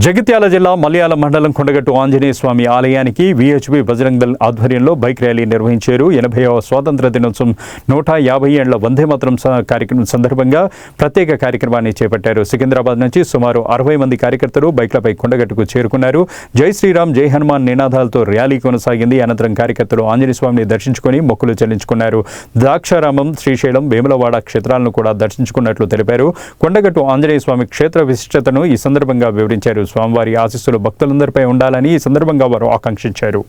జగిత్యాల జిల్లా మలయాళ మండలం కొండగట్టు ఆంజనేయ స్వామి ఆలయానికి విహెచ్పి బజరంగ్ దళ్ ఆధ్వర్యంలో బైక్ ర్యాలీ నిర్వహించారు. 80వ స్వాతంత్ర దినోత్సవం 150 ఏళ్ల వందే మాతరం కార్యక్రమం సందర్భంగా ప్రత్యేక కార్యక్రమాన్ని చేపట్టారు. సికింద్రాబాద్ నుంచి సుమారు 60 మంది కార్యకర్తలు బైక్లపై కొండగట్టుకు చేరుకున్నారు. జై శ్రీరామ్ జై హనుమాన్ నినాదాలతో ర్యాలీ కొనసాగింది. అనంతరం కార్యకర్తలు ఆంజనేయ స్వామిని దర్శించుకుని మొక్కులు చెల్లించుకున్నారు. ద్రాక్షారామం, శ్రీశైలం, వేములవాడ క్షేత్రాలను కూడా దర్శించుకున్నట్లు తెలిపారు. కొండగట్టు ఆంజనేయ స్వామి క్షేత్ర విశిష్టతను ఈ సందర్భంగా వివరించారు. స్వామివారి ఆశీస్సులు భక్తులందరిపై ఉండాలని ఈ సందర్భంగా వారు ఆకాంక్షించారు.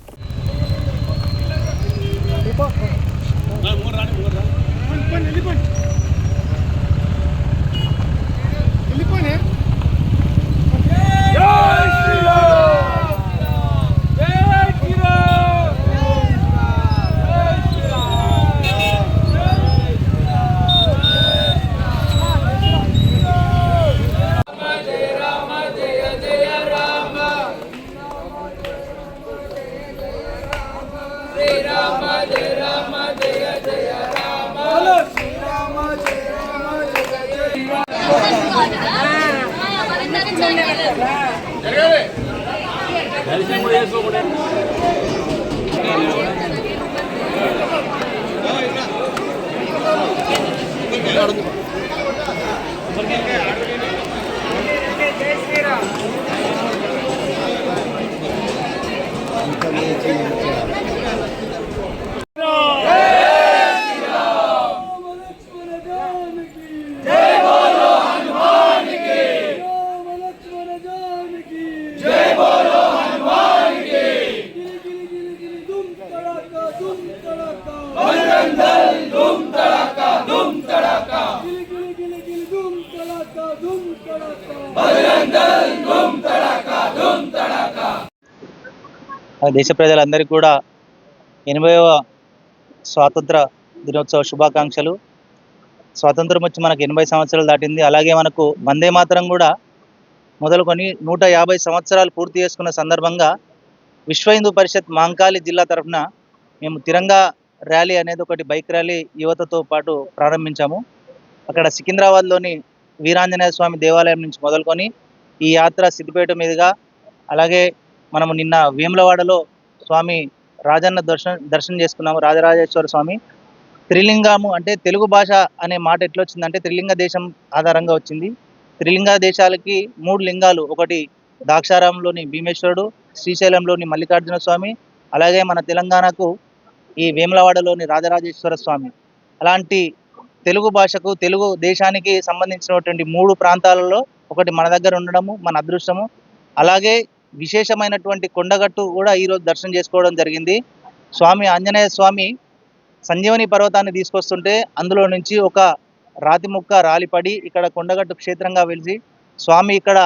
దేశ ప్రజలందరికీ కూడా 80వ స్వాతంత్ర దినోత్సవ శుభాకాంక్షలు. స్వాతంత్రం వచ్చి మనకు 80 సంవత్సరాలు దాటింది. అలాగే మనకు వందే మాతరం కూడా మొదలుకొని 150 సంవత్సరాలు పూర్తి చేసుకున్న సందర్భంగా విశ్వ హిందూ పరిషత్ మాంకాళి జిల్లా తరఫున మేము తిరంగా ర్యాలీ అనేది ఒకటి బైక్ ర్యాలీ యువతతో పాటు ప్రారంభించాము. అక్కడ సికింద్రాబాద్లోని వీరాంజనేయ స్వామి దేవాలయం నుంచి మొదలుకొని ఈ యాత్ర సిద్దిపేట మీదుగా, అలాగే మనము నిన్న వేములవాడలో స్వామి రాజన్న దర్శనం చేసుకున్నాము. రాజరాజేశ్వర స్వామి త్రిలింగము అంటే తెలుగు భాష అనే మాట ఎట్లా వచ్చిందంటే త్రిలింగ దేశం ఆధారంగా వచ్చింది. త్రిలింగ దేశాలకి 3 లింగాలు, ఒకటి ద్రాక్షారామంలోని భీమేశ్వరుడు, శ్రీశైలంలోని మల్లికార్జున స్వామి, అలాగే మన తెలంగాణకు ఈ వేములవాడలోని రాజరాజేశ్వర స్వామి. అలాంటి తెలుగు భాషకు, తెలుగు దేశానికి సంబంధించినటువంటి 3 ప్రాంతాలలో ఒకటి మన దగ్గర ఉండడము మన అదృష్టము. అలాగే విశేషమైనటువంటి కొండగట్టు కూడా ఈరోజు దర్శనం చేసుకోవడం జరిగింది. స్వామి ఆంజనేయ స్వామి సంజీవని పర్వతాన్ని తీసుకొస్తుంటే అందులో నుంచి ఒక రాతి ముక్క రాలిపడి ఇక్కడ కొండగట్టు క్షేత్రంగా వెలిసి స్వామి ఇక్కడ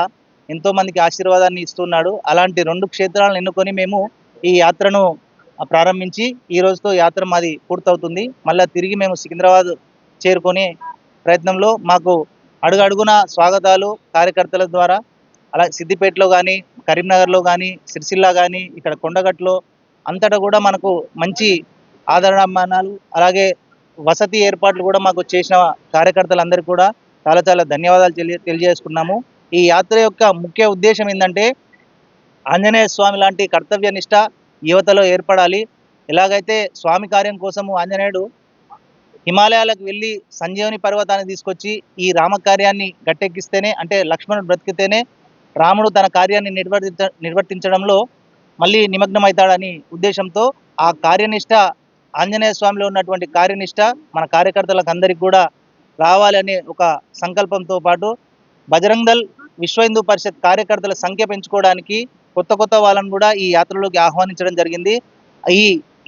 ఎంతో మందికి ఆశీర్వాదాన్ని ఇస్తున్నాడు. అలాంటి 2 క్షేత్రాలను ఎన్నుకొని మేము ఈ యాత్రను ప్రారంభించి ఈ రోజుతో యాత్ర మాది పూర్తవుతుంది. మళ్ళీ తిరిగి మేము సికింద్రాబాద్ చేరుకునే ప్రయత్నంలో మాకు అడుగడుగున స్వాగతాలు కార్యకర్తల ద్వారా, అలా సిద్దిపేటలో కానీ, కరీంనగర్లో కానీ, సిరిసిల్ల కానీ, ఇక్కడ కొండగట్టులో అంతటా కూడా మనకు మంచి ఆదరణమానాలు, అలాగే వసతి ఏర్పాట్లు కూడా మాకు చేసిన కార్యకర్తలందరికీ కూడా చాలా చాలా ధన్యవాదాలు తెలియజేసుకున్నాము. ఈ యాత్ర యొక్క ముఖ్య ఉద్దేశం ఏంటంటే ఆంజనేయ స్వామి లాంటి కర్తవ్య నిష్ట యువతలో ఏర్పడాలి. ఎలాగైతే స్వామి కార్యం కోసము ఆంజనేయుడు హిమాలయాలకు వెళ్ళి సంజీవని పర్వతాన్ని తీసుకొచ్చి ఈ రామకార్యాన్ని గట్టెక్కిస్తేనే, అంటే లక్ష్మణుడు బ్రతికితేనే రాముడు తన కార్యాన్ని నిర్వర్తించడంలో మళ్ళీ నిమగ్నమవుతాడని ఉద్దేశంతో ఆ కార్యనిష్ట, ఆంజనేయ స్వామిలో ఉన్నటువంటి కార్యనిష్ట మన కార్యకర్తలకు అందరికీ కూడా రావాలనే ఒక సంకల్పంతో పాటు బజరంగ్ దళ్, విశ్వ హిందూ పరిషత్ కార్యకర్తల సంఖ్య పెంచుకోవడానికి కొత్త వాళ్ళను కూడా ఈ యాత్రలోకి ఆహ్వానించడం జరిగింది.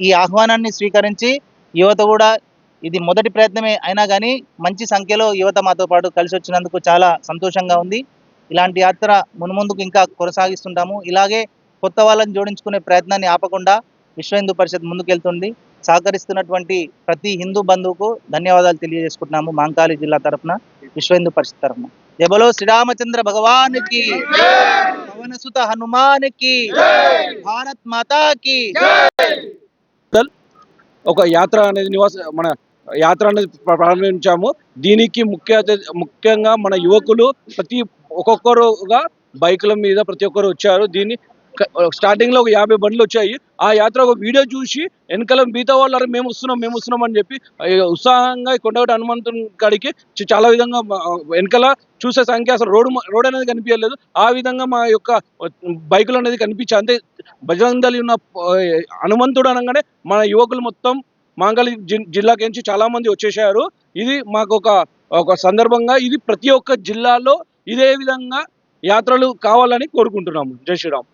ఈ ఆహ్వానాన్ని స్వీకరించి యువత కూడా, ఇది మొదటి ప్రయత్నమే అయినా కానీ మంచి సంఖ్యలో యువత మాతో పాటు కలిసి వచ్చినందుకు చాలా సంతోషంగా ఉంది. ఇలాంటి యాత్ర మున్ముందుకు ఇంకా కొనసాగిస్తుంటాము. ఇలాగే కొత్త వాళ్ళని జోడించుకునే ప్రయత్నాన్ని ఆపకుండా విశ్వ హిందూ పరిషత్ ముందుకెళ్తుంది. సహకరిస్తున్నటువంటి ప్రతి హిందూ బంధువుకు ధన్యవాదాలు తెలియజేసుకుంటున్నాము. మాంకాళి జిల్లా తరఫున, విశ్వ హిందూ పరిషత్ తరఫున. జై బలో శ్రీరామచంద్ర భగవానికి, పవన సుత హనుమానికి, భారత్ మాతాకి. ఒక యాత్ర అనేది మన యాత్ర అనేది ప్రారంభించాము. దీనికి ముఖ్యంగా మన యువకులు ఒక్కొక్కరుగా బైకుల మీద ప్రతి ఒక్కరు వచ్చారు. దీన్ని స్టార్టింగ్ లో ఒక 50 బండ్లు వచ్చాయి. ఆ యాత్ర ఒక వీడియో చూసి వెనకాల మిగతా వాళ్ళు అరే మేము వస్తున్నాం అని చెప్పి ఉత్సాహంగా కొండగట్టు హనుమంతుని కాడికి చాలా విధంగా వెనకాల చూసే సంఖ్య అసలు రోడ్ అనేది కనిపించలేదు. ఆ విధంగా మా యొక్క బైకులు అనేది కనిపించాయి. అంతే బజరంగ దళి ఉన్న హనుమంతుడు అనగానే మన యువకులు మొత్తం మాంగళి జిల్లాకి నుంచి చాలా మంది వచ్చేసారు. ఇది మాకు ఒక సందర్భంగా ఇది ప్రతి ఒక్క జిల్లాలో ఇదే విధంగా యాత్రలు కావాలని కోరుకుంటున్నాము. జై శ్రీరామ్.